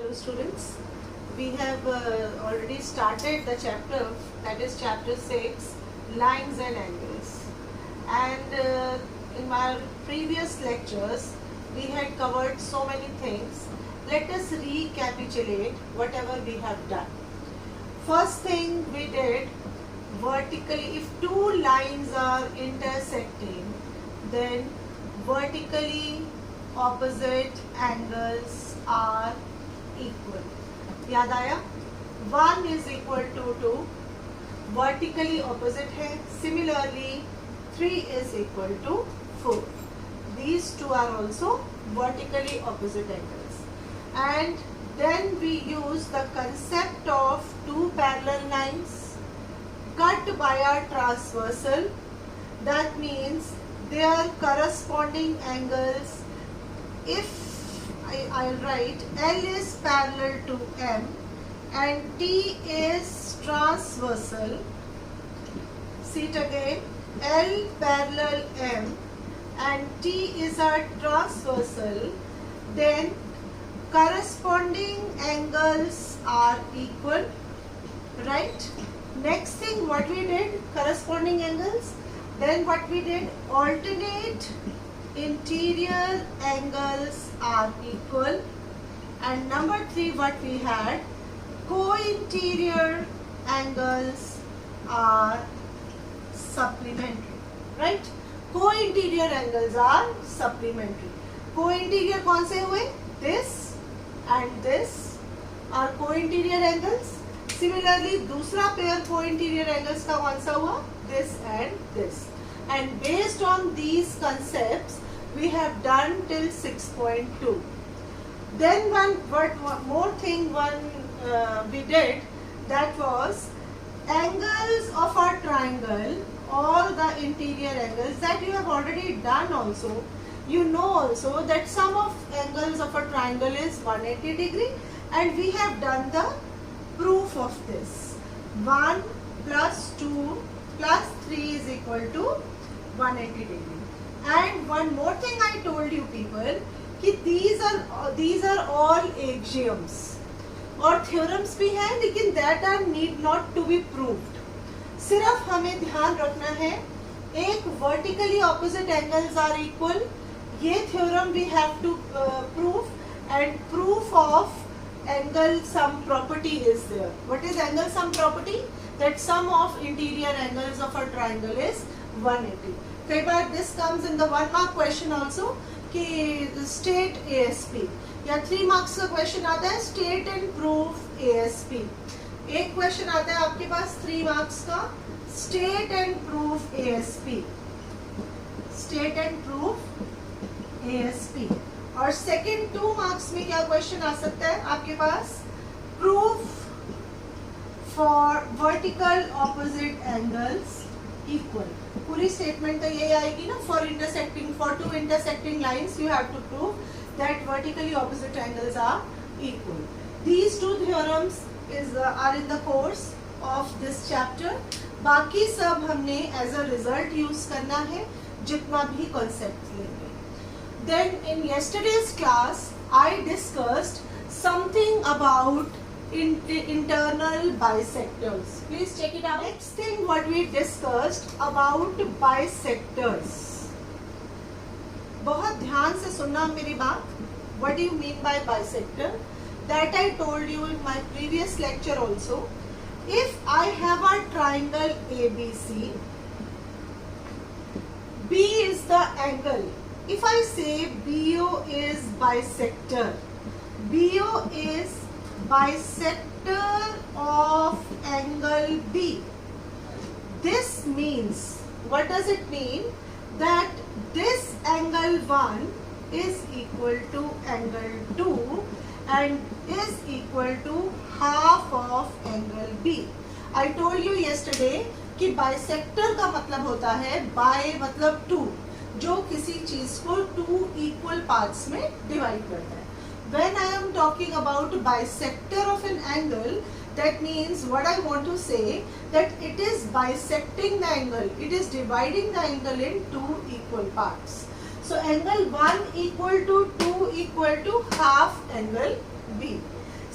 Hello students, we have already started the chapter, that is chapter 6, lines and angles, and in my previous lectures we had covered so many things. Let us recapitulate whatever we have done. First thing we did, vertically, if two lines are intersecting, then vertically opposite angles are equal. याद आया? 1 is equal to 2, vertically opposite है. Similarly, 3 is equal to 4. These two are also vertically opposite angles. And then we use the concept of two parallel lines cut by a transversal. That means their corresponding angles, if I'll write L is parallel to M and T is transversal. See it again, L parallel M and T is a transversal, then corresponding angles are equal, right? Next thing what we did, corresponding angles, then what we did, alternate interior angles are equal, and number 3 what we had, co-interior angles are supplementary, right? Co-interior angles are supplementary. Co-interior कौन से हुए? This and this are co-interior angles. Similarly दूसरा pair co-interior angles का कौन सा हुआ? This and this. And based on these concepts we have done till 6.2. Then one more thing we did, that was angles of a triangle, all the interior angles that you have already done also. You know also that sum of angles of a triangle is 180 degree, and we have done the proof of this. 1 plus 2 plus 3 is equal to 180 degree. And one more thing I told you people, कि these are all axioms और theorems भी हैं, लेकिन that are need not to be proved. सिर्फ हमें ध्यान रखना है, एक vertically opposite angles are equal, ये theorem we have to prove, and proof of angle sum property is there. What is angle sum property? That sum of interior angles of a triangle is 180. कई बार this comes in the 1 mark question also कि state ASP, या 3 marks का question आता है state and prove ASP. एक question आता है आपके पास 3 marks का state and prove ASP, state and prove ASP. और second 2 marks में क्या question आ सकता है आपके पास, proof for vertical opposite angles equal. पूरी स्टेटमेंट तो ये आएगी ना, for two intersecting lines you have to prove that vertically opposite angles are equal. These two theorems are in the course of this chapter. बाकी सब हमने as a result use करना है जितना भी concept लेंगे. Then in yesterday's class I discussed something about internal bisectors. Please check it out. Next thing what we discussed about bisectors. बहुत ध्यान से सुनना मेरी बात. What do you mean by bisector? That I told you in my previous lecture also. If I have a triangle ABC, B is the angle. If I say BO is bisector, BO is bisector of angle B. This means, what does it mean? That this angle 1 is equal to angle 2 and is equal to half of angle B. I told you yesterday कि bisector का मतलब होता है by मतलब 2, जो किसी चीज को 2 equal parts में divide करता है. When I am talking about bisector of an angle, that means what I want to say, that it is bisecting the angle, it is dividing the angle in 2 equal parts. So angle 1 equal to 2 equal to half angle B.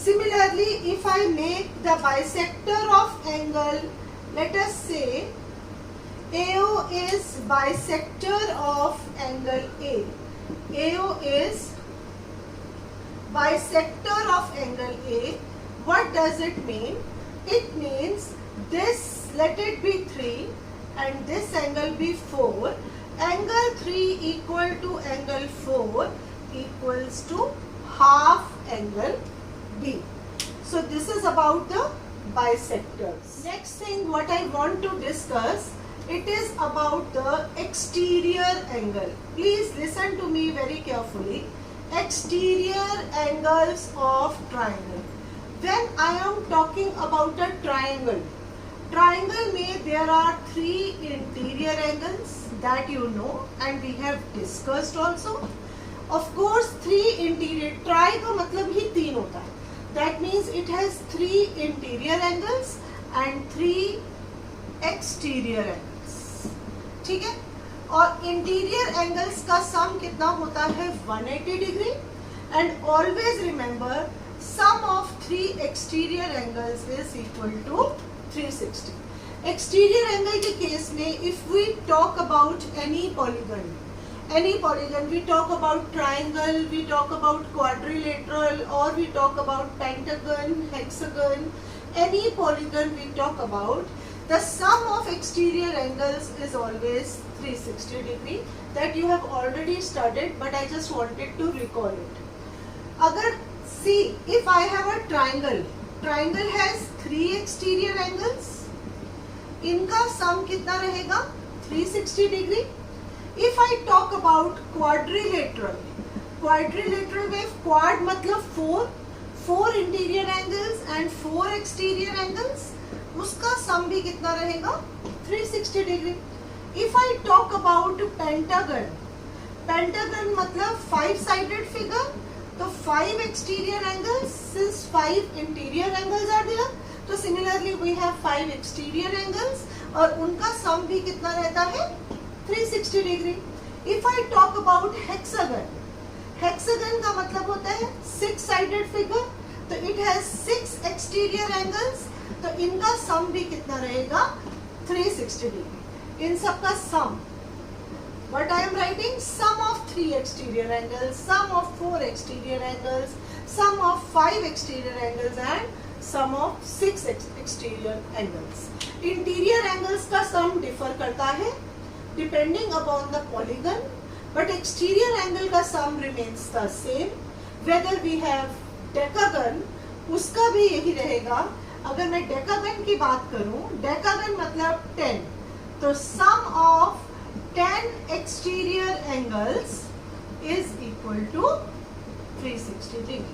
Similarly, if I make the bisector of angle, let us say AO is bisector of angle A. AO is bisector of angle A. What does it mean? It means this, let it be 3 and this angle be 4. Angle 3 equal to angle 4 equals to half angle B. So this is about the bisectors. Next thing what I want to discuss, it is about the exterior angle. Please listen to me very carefully. Exterior angles of triangle. When I am talking about a triangle, triangle में there are 3 interior angles that you know and we have discussed also. Of course 3 interior, tri का मतलब ही 3 होता है. That means it has 3 interior angles and 3 exterior angles. ठीक है? और interior angles का sum कितना होता है? 180 degree. And always remember, sum of 3 exterior angles is equal to 360. Exterior angle के केस में, if we talk about any polygon, we talk about triangle, we talk about quadrilateral, or we talk about pentagon, hexagon, any polygon we talk about, the sum of exterior angles is always 360 degree. That you have already studied, but I just wanted to recall it. अगर see, if I have a triangle has 3 exterior angles, इनका sum कितना रहेगा? 360 degree. If I talk about quadrilateral में quad मतलब 4 interior angles and 4 exterior angles, उसका sum भी कितना रहेगा? 360 degree. If I talk about pentagon मतलब 5-sided figure, तो 5 exterior angles, since 5 interior angles are there, तो similarly we have 5 exterior angles और उनका sum भी कितना रहता है? 360 degree. If I talk about hexagon का मतलब होता है 6-sided figure, तो it has 6 exterior angles, तो इनका sum भी कितना रहेगा? 360 degree. इन सब का sum, what I am writing, sum of 3 exterior angles, sum of 4 exterior angles, sum of 5 exterior angles and sum of 6 exterior angles. Interior angles का sum differ करता है depending upon the polygon, but exterior angle का sum remains the same. Whether we have decagon, उसका भी यही रहेगा. अगर मैं decagon की बात करूं, decagon मतलब 10, तो sum of 10 exterior angles is equal to 360 degree,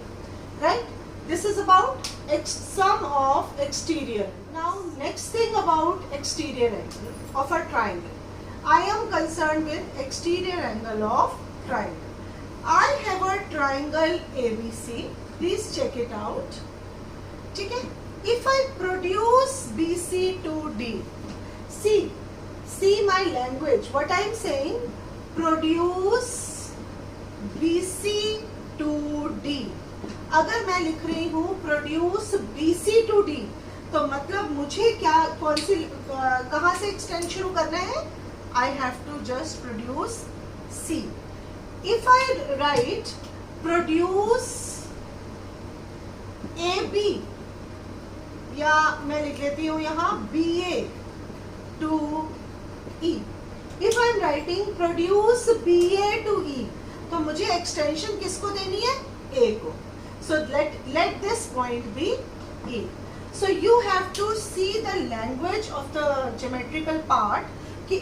right? This is about sum of exterior. Now next thing about exterior angle of a triangle. I am concerned with exterior angle of triangle. I have a triangle ABC. Please check it out. ठीक है? If I produce BC to D, see my language. What I am saying, produce BC to D. अगर मैं लिख रही हूँ produce BC to D, तो मतलब मुझे क्या कहाँ से extend शुरू करना है? I have to just produce C. If I write produce AB, या मैं लिख लेती हूँ यहाँ BA to E. If I am writing produce BA to E, तो मुझे extension किसको देनी है? A को. So let this point be E. So you have to see the language of the geometrical part कि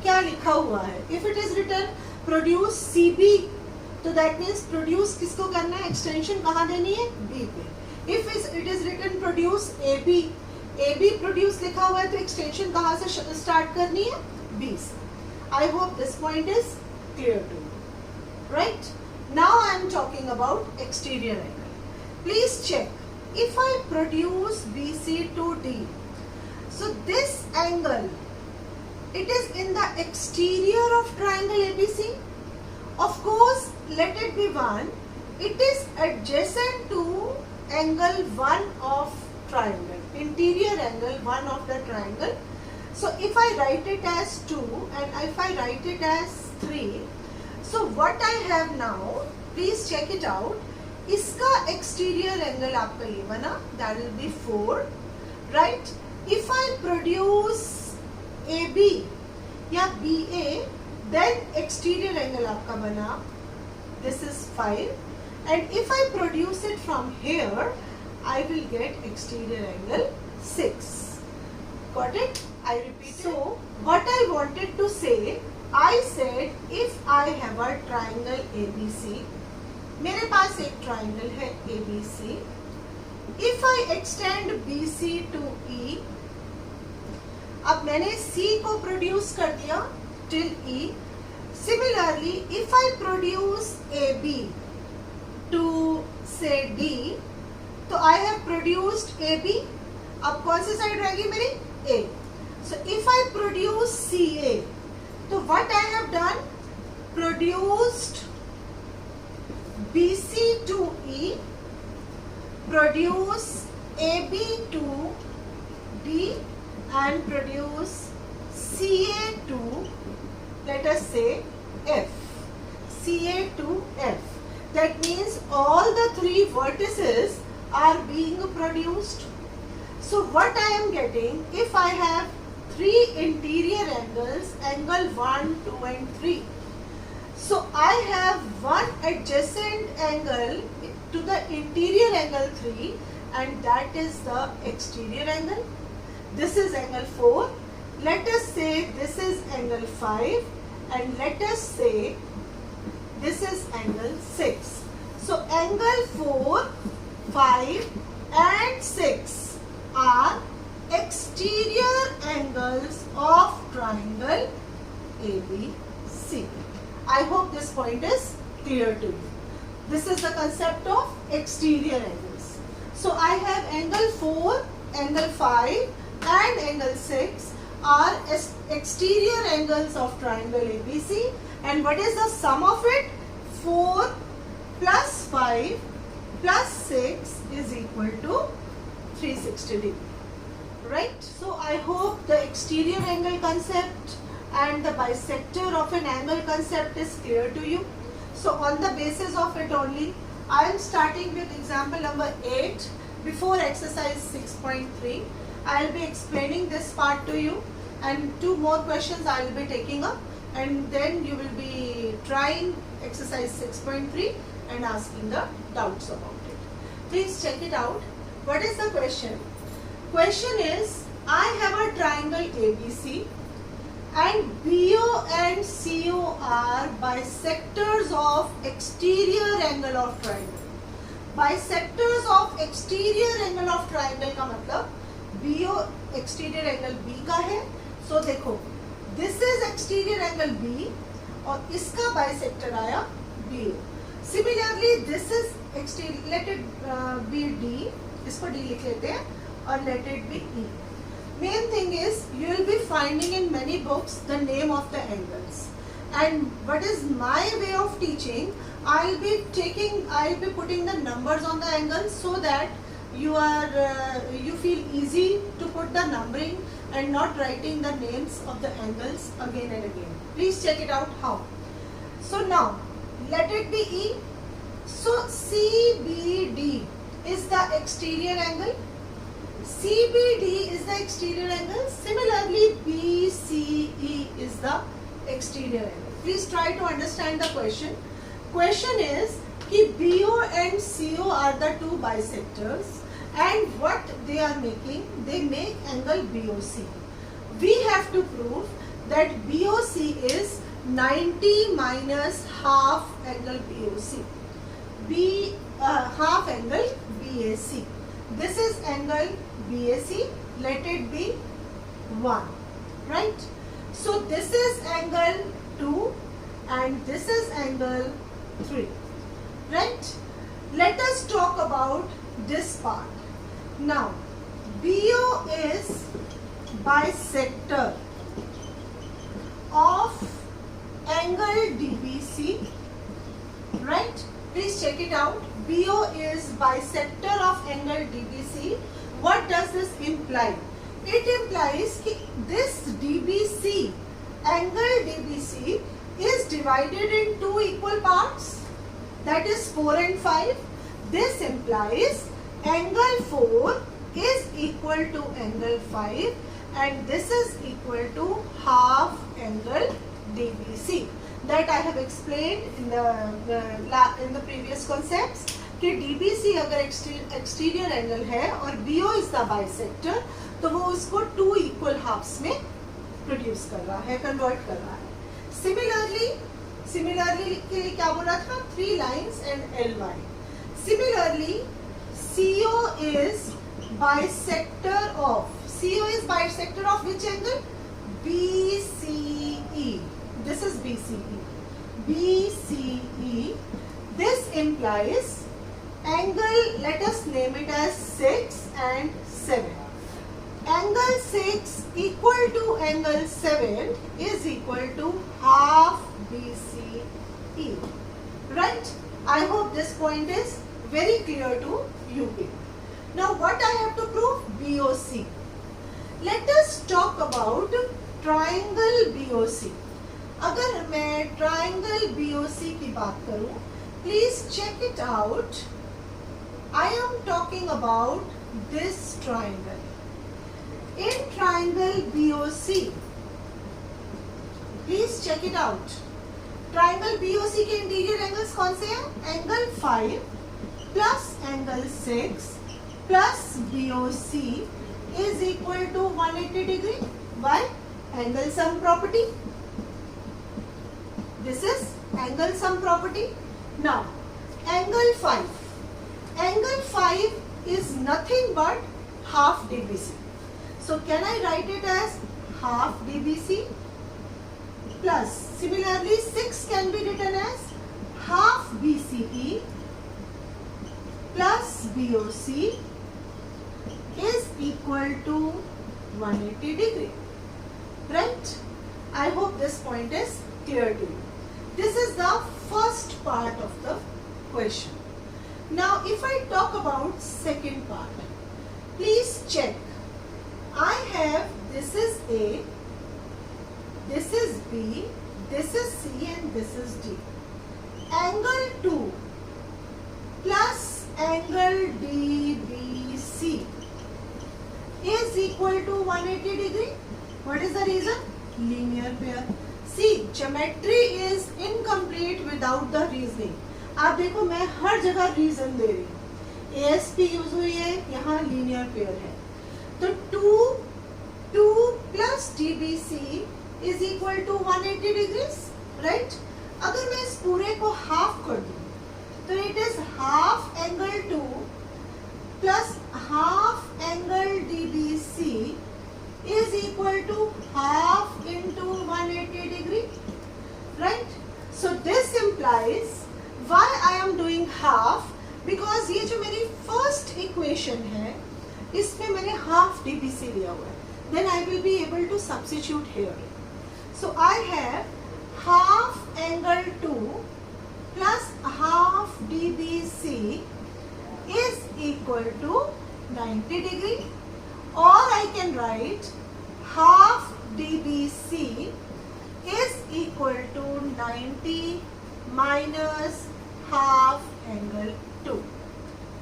क्या लिखा हुआ है. If it is written produce CB, तो that means produce किसको करना है? Extension कहाँ देनी है? B पे. If it is written produce AB produce लिखा हुआ है तो extension कहाँ से start करनी है? B से. I hope this point is clear to you. Right? Now I am talking about exterior angle. Please check. If I produce BC to D, so this angle, it is in the exterior of triangle ABC. Of course, let it be 1. It is adjacent to angle 1 of triangle, interior angle 1 of the triangle. So if I write it as 2 and if I write it as 3, so what I have now, please check it out. इसका exterior angle आपका ये बना, that will be 4, right? If I produce AB या BA, then exterior angle आपका बना, this is 5, and if I produce it from here, I will get exterior angle 6. Got it? I repeat. So what I wanted to say, I said if I have a triangle ABC, मेरे पास एक triangle है ABC. If I extend BC to E, अब मैंने C को produce कर दिया till E. Similarly, if I produce AB to say D, तो I have produced AB. अब कौन सी साइड रहेगी मेरी? A. So if I produce CA, तो what I have done? Produced BC to E, produce AB to D, and produce CA to, let us say, F. CA to F. That means all the 3 vertices are being produced. So what I am getting, if I have 3 interior angles, angle 1, 2 and 3. So I have one adjacent angle to the interior angle 3, and that is the exterior angle. This is angle 4. Let us say this is angle 5, and let us say this is angle 6. So angle 4, 5 and 6 are exterior angles of triangle ABC. I hope this point is clear to you. This is the concept of exterior angles. So I have angle 4, angle 5 and angle 6 are exterior angles of triangle ABC, and what is the sum of it? 4 plus 5 plus 6 is equal to 360 degree. Right? So I hope the exterior angle concept and the bisector of an angle concept is clear to you. So on the basis of it only, I am starting with example number 8 before exercise 6.3. I will be explaining this part to you, and 2 more questions I will be taking up, and then you will be trying exercise 6.3 and asking the doubts about it. Please check it out. What is the question? Question is, I have a triangle ABC and BO and CO are bisectors of exterior angle of triangle. Bisectors of exterior angle of triangle का मतलब BO exterior angle B का है. So देखो, this is exterior angle B और इसका bisector आया BO. Similarly, this is exterior, let it be D, इसको D लिख लेते हैं, और let it be E. Main thing is, you will be finding in many books the name of the angles. And what is my way of teaching? I will be putting the numbers on the angles so that you feel easy to put the numbering and not writing the names of the angles again and again. Please check it out how. So now, let it be E. So CBD is the exterior angle. CBD is the exterior angle. Similarly, BCE is the exterior angle. Please try to understand the question. Question is कि BO and CO are the 2 bisectors, and what they are making? They make angle BOC. We have to prove that BOC is 90 minus half angle BOC. Half angle BAC. This is angle BAC, let it be 1, right? So this is angle 2 and this is angle 3, right? Let us talk about this part. Now, BO is bisector of angle DBC, right? Please check it out. BO is bisector of angle DBC, what does this imply? It implies कि this DBC, angle DBC is divided in two equal parts, that is 4 and 5. This implies angle 4 is equal to angle 5 and this is equal to half angle DBC. That I have explained in the previous concepts कि DBC अगर exterior angle है और BO is the bisector, तो वो उसको two equal halves में produce कर रहा है, convert कर रहा है. Similarly के लिए क्या बोला था? 3 lines and LY. Similarly, CO is bisector of which angle? BCE. This is BCE. BCE. This implies angle, let us name it as 6 and 7. Angle 6 equal to angle 7 is equal to half BCE. Right? I hope this point is very clear to you. Now what I have to prove? BOC. Let us talk about triangle BOC. अगर मैं triangle BOC की बात करूं, please check it out. I am talking about this triangle. In triangle BOC, please check it out. Triangle BOC के interior angles कौन से हैं? Angle 5 plus angle 6 plus BOC is equal to 180 degree. Why? Angle sum property. This is angle sum property. Now, angle 5. Angle 5 is nothing but half DBC. So, can I write it as half DBC plus, similarly 6 can be written as half BCE plus BOC is equal to 180 degree. Right? I hope this point is clear to you. This is the first part of the question. Now, if I talk about second part, please check. I have, this is A, this is B, this is C and this is D. Angle 2 plus angle DBC is equal to 180 degree. What is the reason? Linear pair. See, geometry is incomplete without the reasoning. आप देखो मैं हर जगह reason दे रही हूँ. ASP use हुई है, यहाँ linear pair है. तो 2 plus DBC is equal to 180 degrees, right? अगर मैं इस पूरे को हाफ कर दूँ, तो it is half angle 2 plus half angle DBC is equal to half into 180 degree, right? So this implies why I am doing half, because ये जो मेरी first equation है, इसमें मैंने half DBC लिया हुआ है. Then I will be able to substitute here. So I have half angle 2 plus half DBC is equal to 90 degree, or I can write half DBC is equal to 90 minus half angle 2.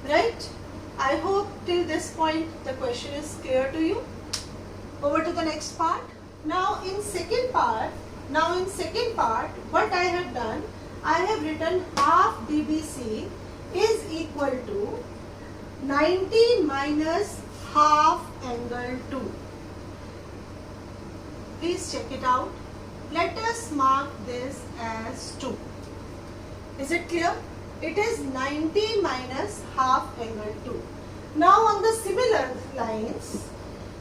Right? I hope till this point the question is clear to you. Over to the next part. Now in second part, what I have done, I have written half DBC is equal to 90 minus half angle 2. Please check it out. Let us mark this as 2. Is it clear? It is 90 minus half angle 2. Now on the similar lines,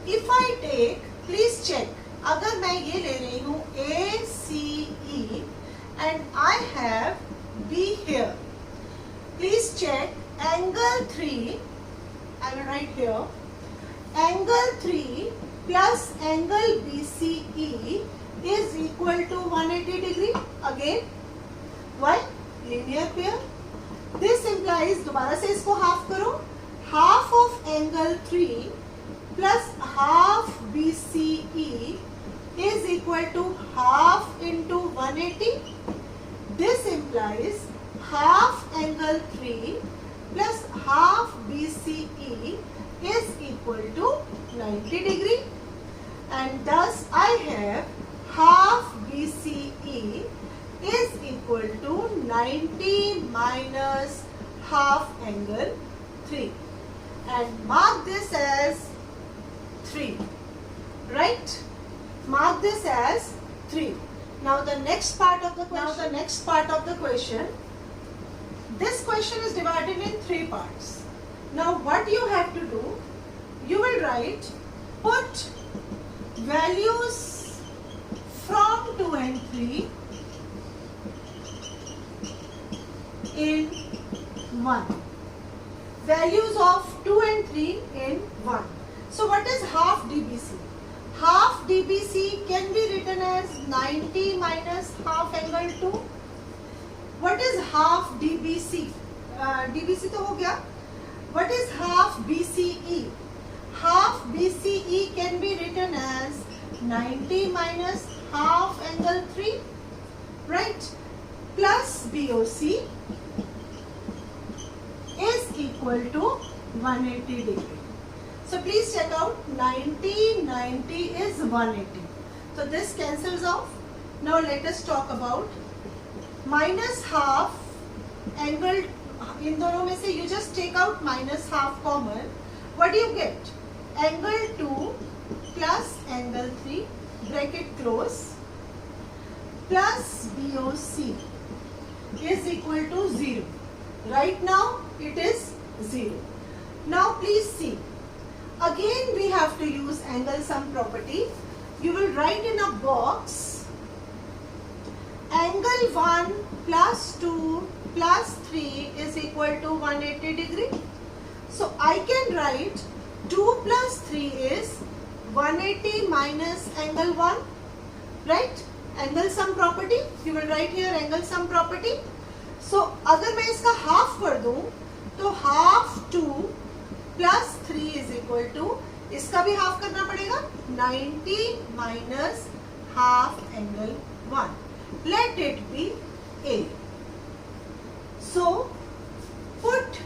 if I take, please check, अगर मैं ये ले रही हूँ ACE and I have B here. Please check angle 3, I will write here, angle 3 plus angle BCE is equal to 180 degree. Again, why? Linear pair. This implies, दोबारा से इसको half करो, half of angle 3 plus half BCE is equal to half into 180. This implies half angle 3 plus half BCE is equal to 90 degree, and thus I have half BCE is equal to 90 minus half angle 3, and mark this as 3, right? Mark this as 3. Now the next part of the question. This question is divided in 3 parts. Now what you have to do, you will write, put values from 2 and 3 in 1. Values of 2 and 3 in 1. So what is half DBC? Half DBC can be written as 90 minus half angle 2. What is half DBC? DBC तो हो गया. What is half BCE? Half BCE can be written as 90 minus half angle 3, right? Plus BOC is equal to 180 degree. So please check out, 90, 90 is 180. So this cancels off. Now let us talk about minus half angle. इन दोनों में से you just take out minus half common. What do you get? Angle 2 plus angle 3, bracket close, plus BOC is equal to 0. Right now it is 0. Now please see. Again we have to use angle sum property. You will write in a box angle 1 plus 2 plus 3 is equal to 180 degree. So I can write 2 plus 3 is 180 minus angle 1, right? Angle sum property. You will write here angle sum property. So अगर मैं इसका half कर दूं तो half 2 plus 3 is equal to, इसका भी half करना पड़ेगा, 90 minus half angle 1. Let it be A. So put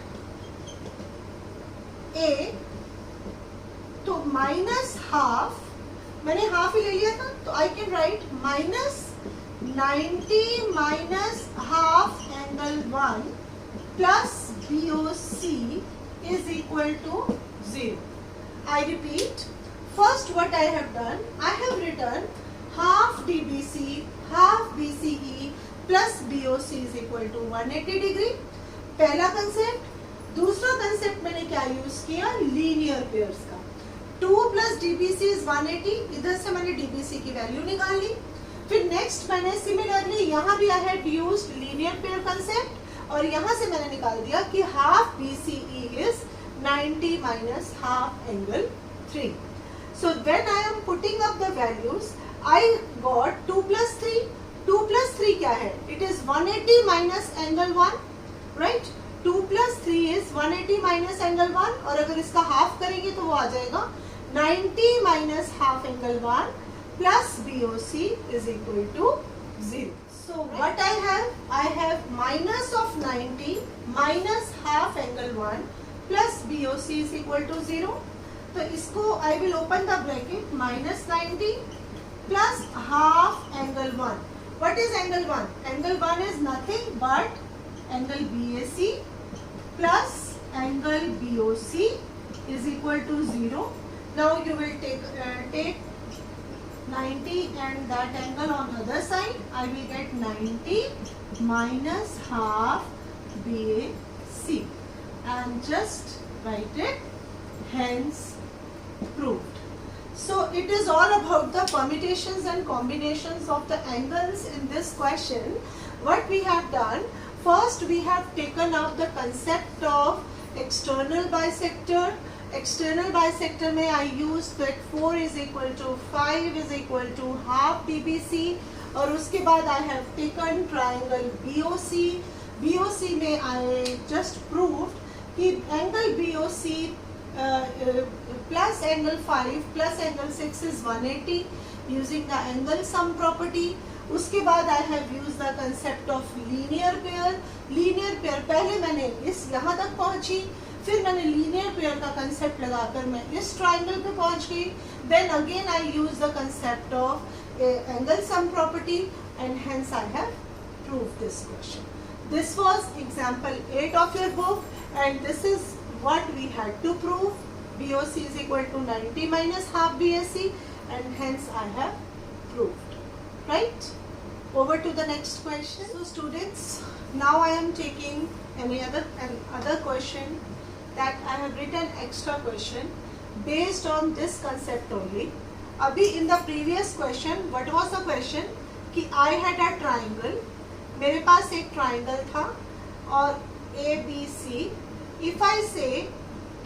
A, तो minus half, मैंने half ही ले लिया था, तो I can write minus 90 minus half angle 1 plus BOC is equal to 0. I repeat, first what I have done, I have written half DBC, half BCE plus BOC is equal to 180 degree. पहला concept. दूसरा concept मैंने क्या use किया, linear pairs का. 2 plus DBC is 180, इधर से मैंने DBC की वैल्यू निकाल ली. फिर नेक्स्ट मैंने सिमिलरली यहाँ भी I had used linear pair concept, और यहाँ से मैंने निकाल दिया कि half BCE is 90 minus half angle 3. So when I am putting up the values, I got 2 plus 3. 2 plus 3 क्या है? It is 180 minus angle 1, right? 2 plus 3 is 180 minus angle 1, और अगर इसका हाफ करेंगे तो वो आ जाएगा 90 minus half angle 1 plus BOC is equal to 0. So what I have minus of 90 minus half angle 1 plus BOC is equal to 0. तो इसको I will open the bracket, minus 90 plus half angle 1. What is angle 1? Angle 1 is nothing but angle BAC plus angle BOC is equal to 0. Now you will take 90 and that angle on the other side. I will get 90 minus half BAC and just write it, hence proved. So it is all about the permutations and combinations of the angles in this question. What we have done, first we have taken up the concept of external bisector. External bisector में I used that 4 is equal to 5 is equal to half DBC, और उसके बाद I have taken triangle BOC BOC में I just proved कि angle BOC plus angle 5 plus angle 6 is 180 using the angle sum property. उसके बाद I have used the concept of linear pair. Linear pair पहले मैंने इस यहाँ तक पहुँची, फिर मैंने linear pair का concept लगाकर मैं इस triangle पे पहुँच गई. Then again I use the concept of angle sum property and hence I have proved this question. This was example 8 of your book and this is what we had to prove. BOC is equal to 90 minus half BSC and hence I have proved. Right? Over to the next question. So students, now I am taking another question that I have written extra question based on this concept only. Abhi in the previous question, what was the question? कि I had a triangle, मेरे पास एक triangle था और ABC. If I say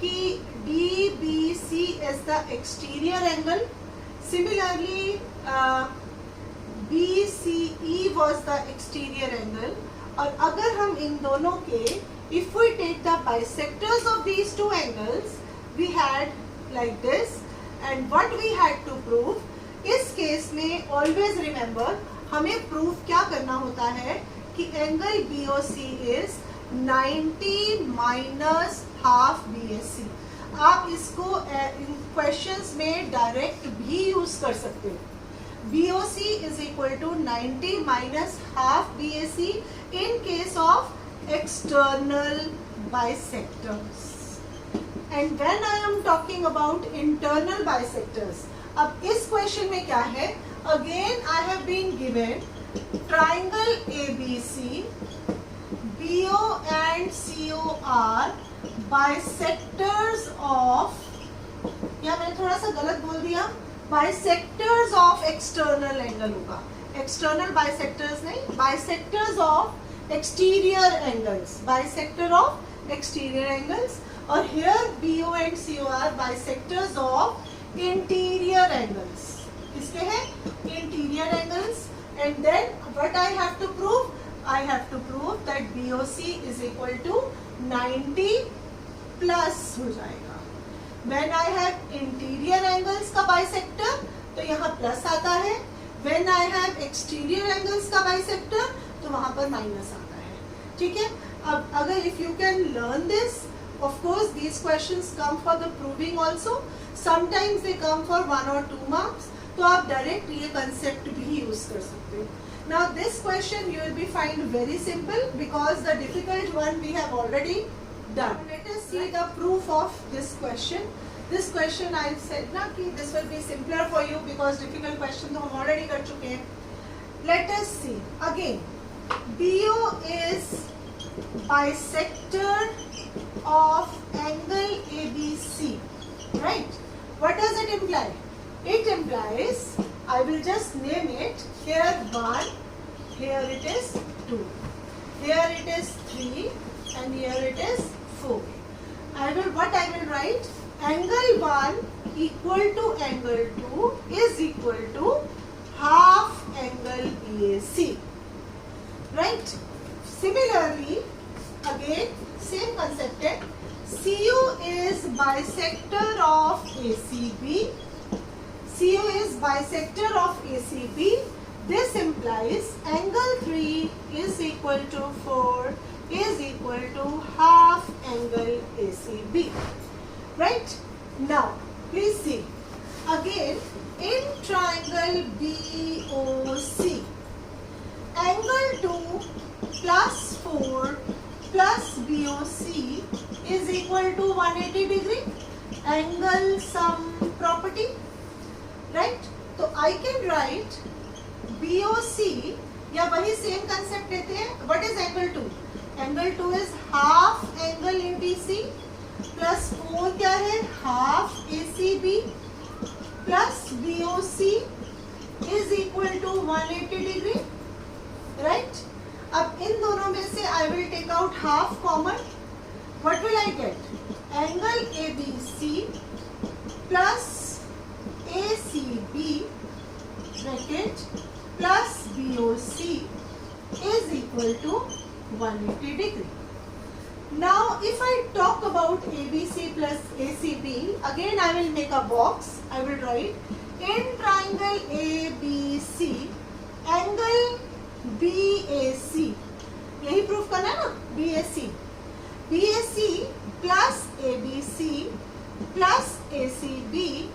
कि DBC is the exterior angle, similarly BCE was the exterior angle. और अगर हम इन दोनों के, if we take the bisectors of these two angles, we had like this, and what we had to prove, इस case में always remember हमें proof क्या करना होता है कि angle BOC is 90 minus half BSC. आप इसको क्वेश्चंस में डायरेक्ट भी यूज कर सकते हो. BOC is equal to 90 minus half BSC in case of external bisectors. And when I am talking about internal bisectors, अब इस क्वेश्चन में क्या है, again I have been given triangle ABC, BO and CO are bisectors of, या मैंने थोड़ा सा गलत बोल दिया, bisectors of external angle होगा, external bisectors नहीं, bisectors of exterior angles, bisector of exterior angles. और here BO and CO are bisectors of interior angles. किसके हैं? Interior angles. And then what I have to prove? I have to prove that BOC is equal to 90 plus हो जाएगा. When I have interior angles का bisector, तो यहाँ plus आता है. When I have exterior angles का bisector, तो वहाँ पर minus आता है. ठीक है? अब अगर if you can learn this, of course these questions come for the proving also. Sometimes they come for 1 or 2 marks. तो आप डायरेक्ट ये कंसेप्ट भी यूज कर सकते हो. Now this question you will be find very simple because the difficult one we have already done. Let us see the proof of this question. This question I said ना कि this will be simpler for you because difficult question तो हम already कर चुके हैं. Let us see again. BO is bisector of angle ABC, right? What does it imply? It implies, I will just name it, here 1, here it is 2, here it is 3 and here it is 4. What I will write? Angle 1 equal to angle 2 is equal to half angle BAC, right? Similarly, again same concept है. CU is bisector of ACB. CU is bisector of ACB. This implies angle 3 is equal to 4 is equal to half angle ACB. Right? Now, please see. Again, in triangle BOC, angle 2 plus 4 plus BOC is equal to 180 degree. Angle sum property. Right? तो I can write BOC या वही same concept लेते हैं. What is angle 2? Angle 2 is half angle ABC plus 4 क्या है? Half ACB plus BOC is equal to 180 degree. Right? अब इन दोनों में से I will take out half common. What will I get? Angle ABC plus ACB bracket plus BOC is equal to 180 degree. Now if I talk about ABC plus ACB, again I will make a box. I will write in triangle ABC, angle BAC. यही proof करना है ना, BAC. BAC plus ABC plus ACB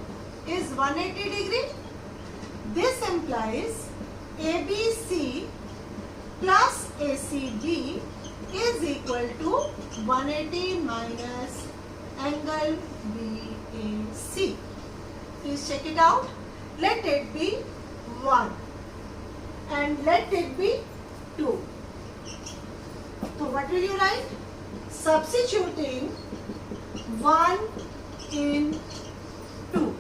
is 180 degree. This implies ABC plus ACB is equal to 180 minus angle BAC. Please check it out. Let it be 1 and let it be 2. So what will you write? Substituting 1 in 2.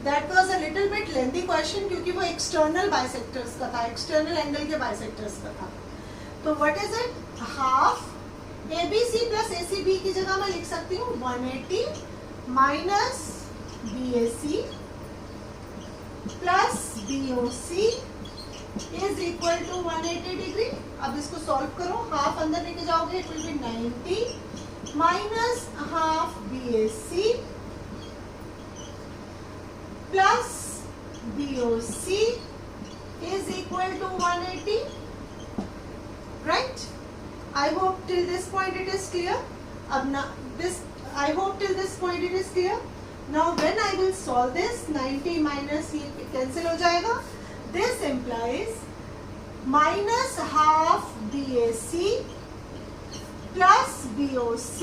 That was a little bit lengthy question क्योंकि वो external bisectors का था, external angle के bisectors का था. तो what is it? Half ABC plus ACB की जगह मैं लिख सकती हूँ 180 minus BAC plus BOC is equal to 180 degree. अब इसको सॉल्व करो, हाफ अंदर लेके जाओगे, it will be 90 minus half BAC plus BOC is equal to 180. Right? I hope till this point it is clear. I hope till this point it is clear. Now when I will solve this, 90 minus ये cancel हो जाएगा. This implies minus half BAC plus BOC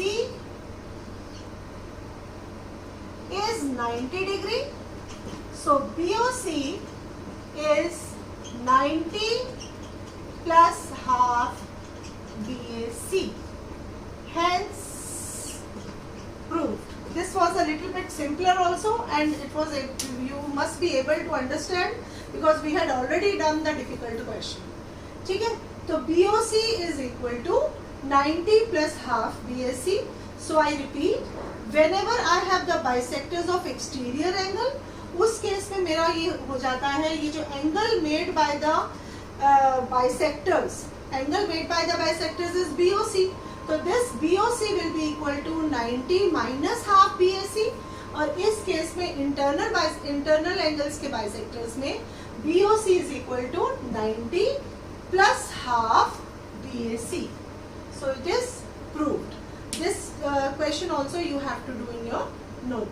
is 90 degree. So BOC is 90 plus half BAC. Hence proved. This was a little bit simpler also, and it was you must be able to understand because we had already done the difficult question. ठीक है, तो BOC is equal to 90 plus half BAC. So I repeat, whenever I have the bisectors of exterior angle, उस case में मेरा ये हो जाता है, ये जो angle made by the bisectors, angle made by the bisectors is BOC. So this BOC will be equal to 90 minus half BAC. और इस केस में internal angles के bisectors में BOC is equal to 90 plus half BAC. So it is proved. This question also you have to do in your note.